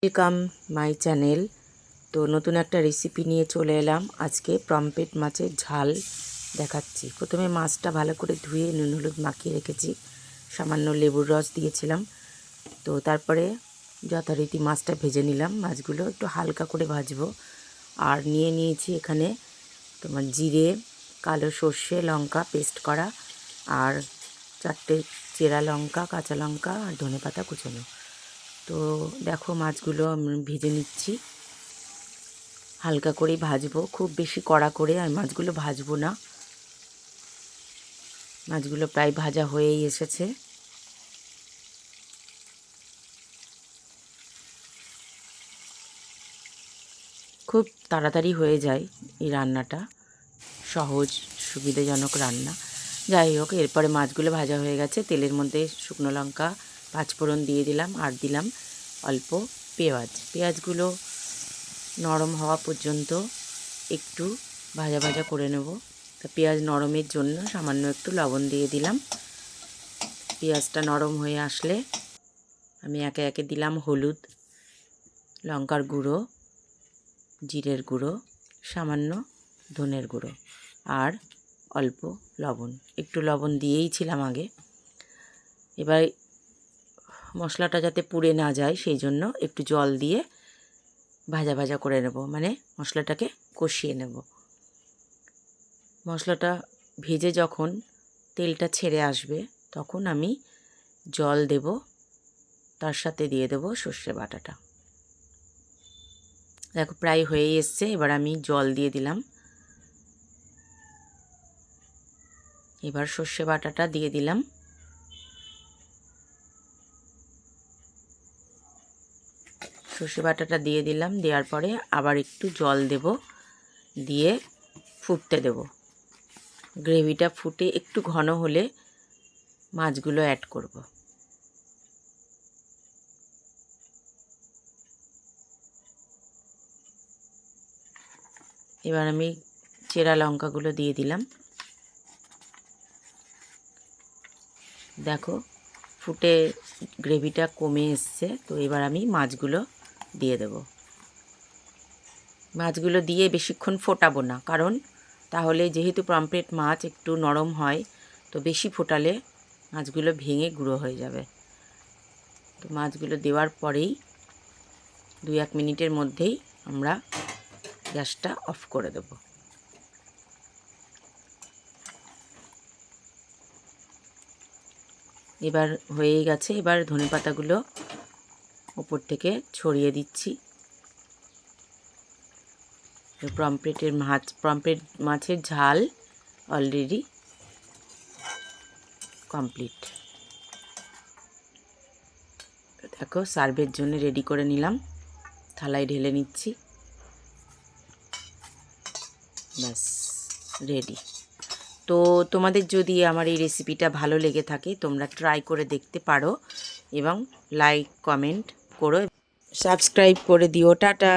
Welcome my channel. তো নতুন একটা রেসিপি নিয়ে চলে এলাম। আজকে পমফ্রেট মাছের ঝাল দেখাচ্ছি। প্রথমে মাছটা ভালো করে ধুয়ে নুন হলুদ মাখিয়ে রেখেছি, সামান্য লেবুর রস দিয়েছিলাম। তো তারপরে যথারীতি মাছটা ভেজে নিলাম। মাছগুলো একটু হালকা করে ভাজবো। আর নিয়েছি এখানে তোমার জিরে, কালো সর্ষে, লঙ্কা পেস্ট করা, আর 4টে চেরা লঙ্কা, কাঁচা লঙ্কা আর ধনেপাতা কুচোনো। তো দেখো মাছগুলো আমি ভেজে নিচ্ছি, হালকা করেই ভাজবো, খুব বেশি কড়া করে আমি মাছগুলো ভাজবো না। মাছগুলো প্রায় ভাজা হয়েই এসেছে। খুব তাড়াতাড়ি হয়ে যায় এই রান্নাটা, সহজ সুবিধাজনক রান্না। যাই হোক, এরপরে মাছগুলো ভাজা হয়ে গেছে। তেলের মধ্যে শুকনো লঙ্কা, পাঁচফোড়ন দিয়ে দিলাম, আর দিলাম অল্প পেঁয়াজগুলো নরম হওয়া পর্যন্ত একটু ভাজা ভাজা করে নেব। তা পেঁয়াজ নরমের জন্য সামান্য একটু লবণ দিয়ে দিলাম। পেঁয়াজটা নরম হয়ে আসলে আমি একে একে দিলাম হলুদ, লঙ্কার গুঁড়ো, জিরের গুঁড়ো, সামান্য ধনের গুঁড়ো আর অল্প লবণ। একটু লবণ দিয়েই ছিলাম আগে। এবার মশলাটা যাতে পুড়ে না যায় সেই জন্য একটু জল দিয়ে ভাজা ভাজা করে নেব, মানে মশলাটাকে কষিয়ে নেব। মশলাটা ভেজে যখন তেলটা ছেড়ে আসবে তখন আমি জল দেব, তার সাথে দিয়ে দেব সর্ষে বাটাটা। দেখো প্রায় হয়েই এসছে। এবার আমি জল দিয়ে দিলাম। এবার সর্ষে বাটাটা দিয়ে দিলাম। দেওয়ার পরে আবার একটু জল দেব, দিয়ে ফুটতে দেব। গ্রেভিটা ফুটে একটু ঘন হলে মাছগুলো অ্যাড করব। এবার আমি চেরা লঙ্কাগুলো দিয়ে দিলাম। দেখো ফুটে গ্রেভিটা কমে এসছে। তো এবার আমি মাছগুলো দিয়ে দেব। মাছগুলো দিয়ে বেশিক্ষণ ফোটাবো না, কারণ তাহলে যেহেতু পমফ্রেট মাছ একটু নরম হয়, তো বেশি ফোটালে মাছগুলো ভেঙে গুঁড়ো হয়ে যাবে। তো মাছগুলো দেওয়ার পরেই 2-1 মিনিটের মধ্যেই আমরা গ্যাসটা অফ করে দেব। এবার হয়েই গেছে। এবার ধনেপাতাগুলো উপর থেকে ছড়িয়ে দিচ্ছি। পমফ্রেট মাছের ঝাল অলরেডি কমপ্লিট। দেখো সার্ভের জন্য রেডি করে নিলাম, থালায় ঢেলে নিচ্ছি। ব্যাস রেডি। তো তোমাদের যদি আমার এই রেসিপিটা ভালো লেগে থাকে তোমরা ট্রাই করে দেখতে পারো, এবং লাইক কমেন্ট করো, সাবস্ক্রাইব করে দিও। টাটা।